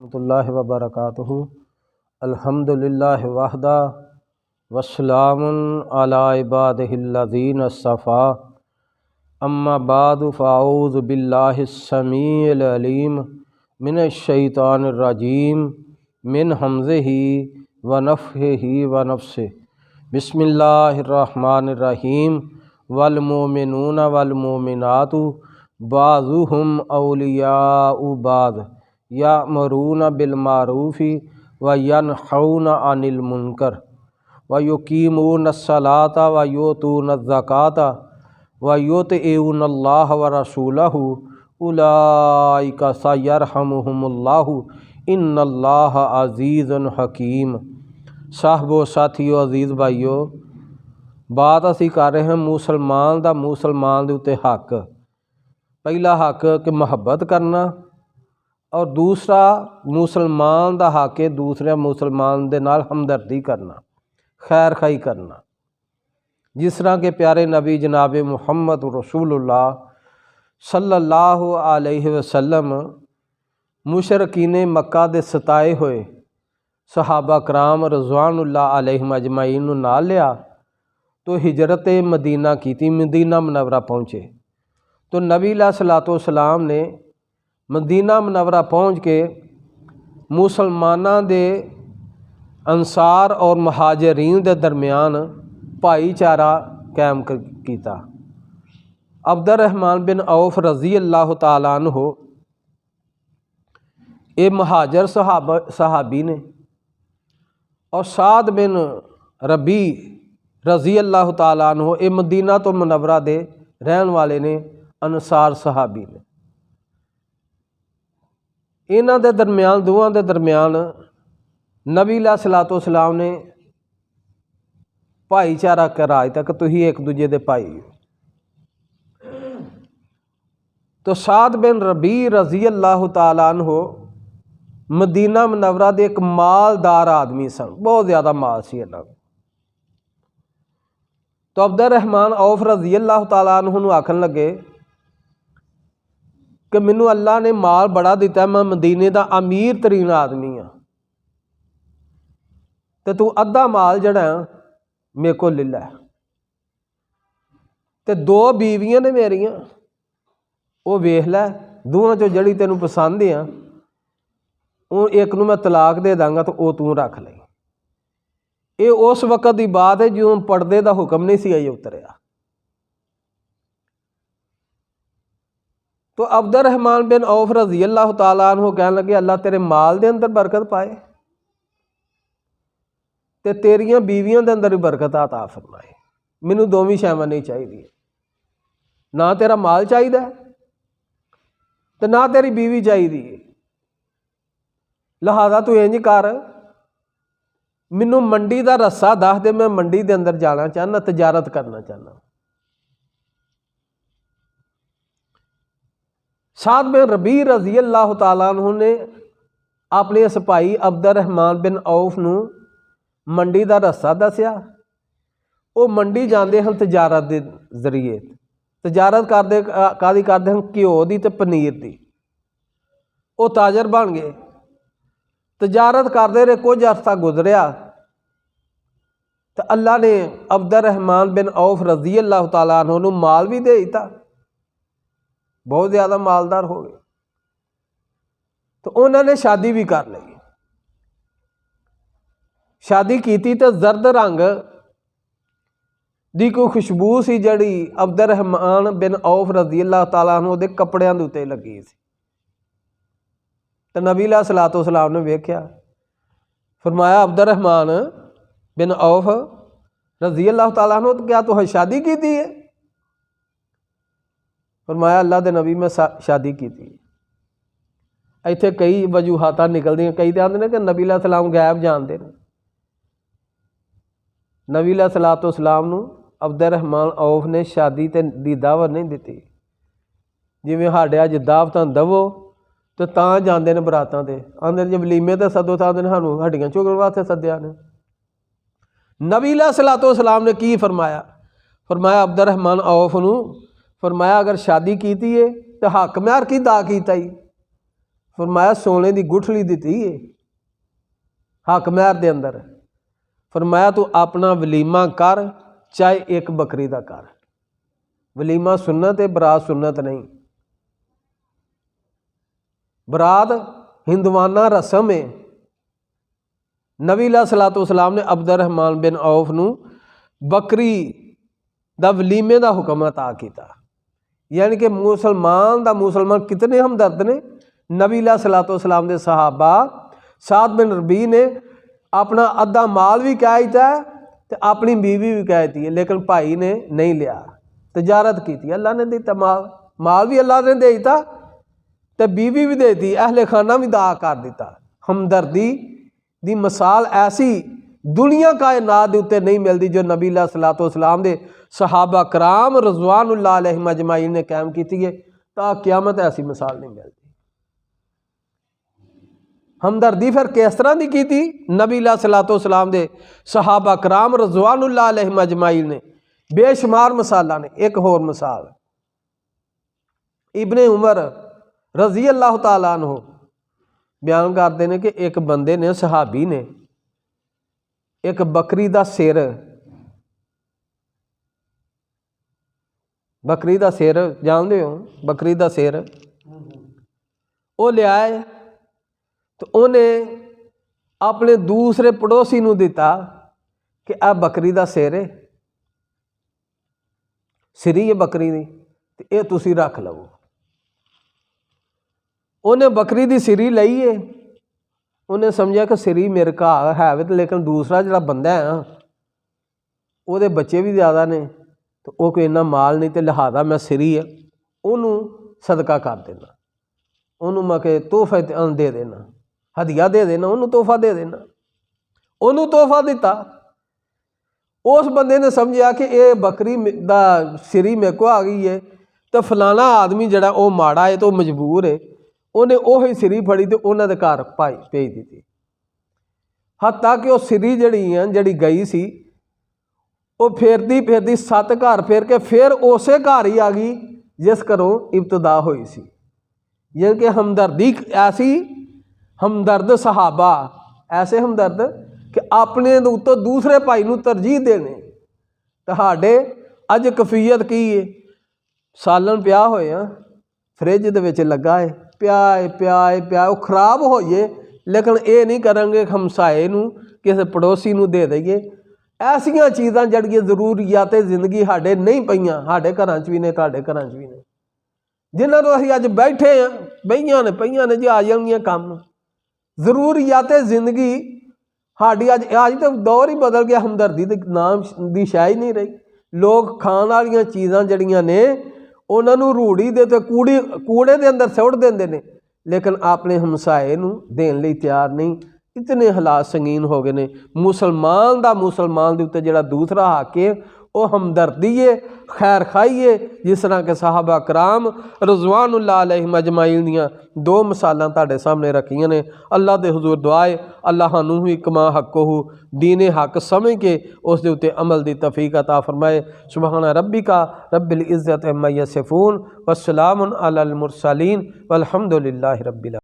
रहमतुल्लाहि व बरकातुहू। अल्हम्दुलिल्लाह वहदा वस्सलामुन अला इबादिहिल्लज़ीना अस्सफ़ा। अम्मा बादु फ़अऊज़ु बिल्लाहिस समीइल अलीम मिनश शैतानिर रजीम मिन हमज़िही व नफ़्ख़िही व नफ़्सिही। बिस्मिल्लाहिर रहमानिर रहीम। वल मोमिनूना वल मोमिनातु बाज़ुहुम औलियाउ बाज़ यामुरूना बिल मारूफ़ि व यनहौना अनिल मुनकर व युकीमूना अस्सलाता व युतूना ज़काता व युतिऊना अल्लाह व रसूलहु उलाइका सयरहमुहुमुल्लाहु इन्नल्लाह अज़ीज़ुन हकीम। साहबो साथियों अजीज़ भाइयों, बात असी कर रहे हैं मुसलमान दा मुसलमान दे उत्ते हक। पहला हक कि मुहब्बत करना और दूसरा मुसलमान दा हक है दूसरे मुसलमान दे नाल हमदर्दी करना, खैर खाई करना। जिस तरह के प्यारे नबी जनाब मुहम्मद रसूलुल्लाह सल्लल्लाहु अलैहि वसल्लम मुशरकीन मक्का दे सताए हुए सहाबा कराम रज़वानुल्लाह अलैहिम अजमाइन नूं नाल लिया तो हिजरत मदीना की थी, मदीना मुनव्वरा पहुँचे। तो नबी अलैहिस्सलातु वस्सलाम ने मदीना मुनव्वरा पहुँच के मुसलमाना दे अंसार और महाजरीन दे दरमियान भाईचारा कायम किया। अब्दुर्रहमान बिन औफ रज़ी अल्लाह तआला अन्हु ये महाजर सहाबी ने और साद बिन रबी रज़ी अल्लाह तआला अन्हु ये मदीना तो मुनव्वरा दे रहन वाले ने, अंसार सहाबी ने। इन्हां दे दरमियान दोवां दे दरमियान नबी अलैहिस्सलातु वस्सलाम ने भाईचारा कराया तक तुही एक दूजे दे भाई हो। तो साद बिन रबी रज़ी अल्लाह तआला अन्हु मदीना मुनव्वरा दे एक मालदार आदमी सन, बहुत ज़्यादा माल सी इन्हां कोल। तो अब्दुर्रहमान औफ रज़ी अल्लाह तआला अन्हु नूं आखन लगे कि मैनू अल्लाह ने माल बड़ा दिता, मैं मदीने का अमीर तरीन आदमी हाँ, तो तू अद्धा माल जड़ा मेरे को ले लै। ते दो बीवियां ने मेरियां, वो वेख लै, दोवां चों जड़ी तेनू पसंद आ वो एक नूं मैं तलाक दे दांगा तो वो तू रख ले। ये उस वक़्त की बात है जो पर्दे का हुक्म नहीं सी अजे उतरिया। तो अब्दुर्रहमान बिन औफ रज़ी अल्लाह तआला अन्हु कहन लगे अल्लाह तेरे माल दे अंदर बरकत पाए ते तेरियां बीवियां दे अंदर भी बरकत अता फरमाए। मैनू दोवीं शैवां नहीं चाहिए, ना तेरा माल चाहिए ते ना तेरी बीवी चाहिए। लिहाजा तू इंज कर, मैनू मंडी का रस्सा दस दे, मैं मंडी के अंदर जाना चाहना, तजारत करना चाहना। साद बिन रबी रज़ी अल्लाह तआला अन्हु ने अपने इस भाई अब्दुर्रहमान बिन औफ नूं मंडी का रस्सा दसिया। वो मंडी जाते हैं तजारत के जरिए, तजारत करते कादी करते हैं घ्यो की ते पनीर की। वो ताजर बन गए, तजारत करते रहे, कुछ अरसा गुजरिया तो अल्लाह ने अब्दुर्रहमान बिन औफ रज़ी अल्लाह तआला अन्हु नूं माल भी दे दिता, बहुत ज़्यादा मालदार हो गए। तो उन्होंने शादी भी कर ली। शादी की तो जर्द रंग दी कोई खुशबू सी जड़ी अब्दुर्रहमान बिन औफ रज़ी अल्लाह तआला अन्हु दे कपड़ियां दे उत्ते लगी सी। तो नबी अलैहिस्सलातु वस्सलाम ने वेख्या, फरमाया अब्दुर्रहमान बिन औफ रज़ी अल्लाह तआला अन्हु क्या तुहां शादी की है? फरमाया अल्लाह के नबी मैं शादी की। इत्थे कई वजूहात निकलदियां, कई तो आते हैं कि नबी अलैहिस्सलाम गैब जानते हैं। नबी अलैहिस्सलातु वस्सलाम नूं अब्दुर्रहमान औफ ने शादी दी दावत नहीं दी। जिवें साडे अज दावतां दवो तो तां जांदे ने बरातां ते, आंदे जे वलीमे ते सदो तां आंदे सानूं हड्डियां चुगण वास्ते सद्दिया ने। नबी अलैहिस्सलातु वस्सलाम ने की फरमाया? फरमाया अब्दुर्रहमान औफ नूं फरमाया अगर शादी की है तो हक महर की दा कीता ही? फरमाया सोने की गुठली दी है हक महर के अंदर। फरमाया तू अपना वलीमा कर, चाहे एक बकरी का कर। वलीमा सुन्नत है, बरात सुन्नत नहीं। बरात हिंदवाना रस्म है। नबी सलातो सलाम ने अब्दुर्रहमान बिन औफ नूं बकरी दा वलीमे का हुक्म अता किया। यानी कि मुसलमान कितने हमदर्द ने। नबी सलातो सलाम के सहाबा साद बिन रबी ने अपना अद्धा माल भी कह दिता है तो अपनी बीवी भी कह दी है, लेकिन भाई ने नहीं लिया, तजारत की। अल्लाह ने दिता माल भी अल्लाह ने दे दिता तो बीवी भी दे दी, अहले खाना भी दा कर दिता। हमदर्दी दी मिसाल ऐसी दुनिया कायनात दे उत्ते नहीं मिलती जो नबी सलातो सलाम दे सहाबा कराम रज़वानुल्लाह अलैहिम अजमाइन ने कायम की है। ता क़यामत ऐसी मिसाल नहीं मिलती। हमदर्दी फिर किस तरह की थी? नबी सलातो सलाम दे सहाबा कराम रज़वानुल्लाह अलैहिम अजमाइन ने बेशुमार मिसालां ने। एक होर मिसाल इब्ने उमर रज़ी अल्लाह तआला अन्हु बयान करते हैं कि एक बंदे ने, सहाबी ने, एक बकरी का सिर जानते हो, बकरी का सिर वो लिया तो उन्हें अपने दूसरे पड़ोसी नूं दिता कि आ बकरी का सिर है, सिरी है बकरी की, तो ये तुसी रख लवो। उन्हें बकरी की सिरी लई है, उन्हें समझा कि सिरी मेरे का है, लेकिन दूसरा जो बंदा है वो बच्चे भी ज़्यादा ने तो वो कोई इन्ना माल नहीं, तो लिहाजा मैं सिरी है उन्होंने सदका कर देना, उन्होंने मैं के तोहफे दे देना, हदिया दे देना, उन्होंने तोहफा दे देना। उन्होंने तोहफा दिता। उस बंदे ने समझा कि ये बकरी दा सिरी मेरे को आ गई है तो फलाना आदमी जड़ा वो माड़ा है तो मजबूर है, उन्हें वही सिरी फड़ी तो उन्होंने घर भेज दी। हत्ता कि वह सिरी जड़ी गई सी वो फेरती फेरती 7 घर फेर के फिर उस घर ही आ गई जिस घरों इब्तदा हुई सी। यानी कि हमदर्दी ऐसी, हमदर्द सहाबा ऐसे हमदर्द कि अपने उत्तों दूसरे भाई नूं तरजीह देने। तुहाडे अज कफीयत की है, सालन पिया होया फ्रिज दे विच लगा है, पिया वो खराब होइए, लेकिन ये नहीं करेंगे हमसाए नूं किसी पड़ोसी नूं दे दईए। ऐसियां चीज़ां जड़ियां जरूरियात जिंदगी साढ़े नहीं पईयां, साढ़े घरां च भी ने, तुहाडे घरां च भी ने, जिन्हां नूं असीं अज बैठे हैं बईयां ने जी आ जाणगियां काम। जरूरियात जिंदगी साड़ी अज तो दौर ही बदल गया, हमदर्दी के नाम की शाय नहीं रही। लोग खाण वालियां चीज़ां जड़ियां ने उन्होंने रूढ़ी दे ते कूड़े के अंदर सुट देंदे ने, लेकिन अपने हमसाए नूं देण लई तैयार नहीं। इतने हालात संगीन हो गए ने। मुसलमान के उत्ते जिहड़ा दूसरा हक है वह हमदर्दी है, खैर खाई है, जिस तरह के साहबा कराम रज़वानुल्लाह अलैहिम अजमाइन दियां 2 मिसालां तुहाडे सामने रखियां ने। अल्लाह दे हुजूर दुआए अल्लाह सानूं भी कमा हक़हू दीन हक समझ के उस दे उत्ते अमल दी तौफीक अता फरमाए। सुबहान रब्बिका रब्बिल इज़्ज़ति अम्मा यसिफून वस्सलामुन अलल मुरसलीन वल्हम्दुलिल्लाहि रब्बिल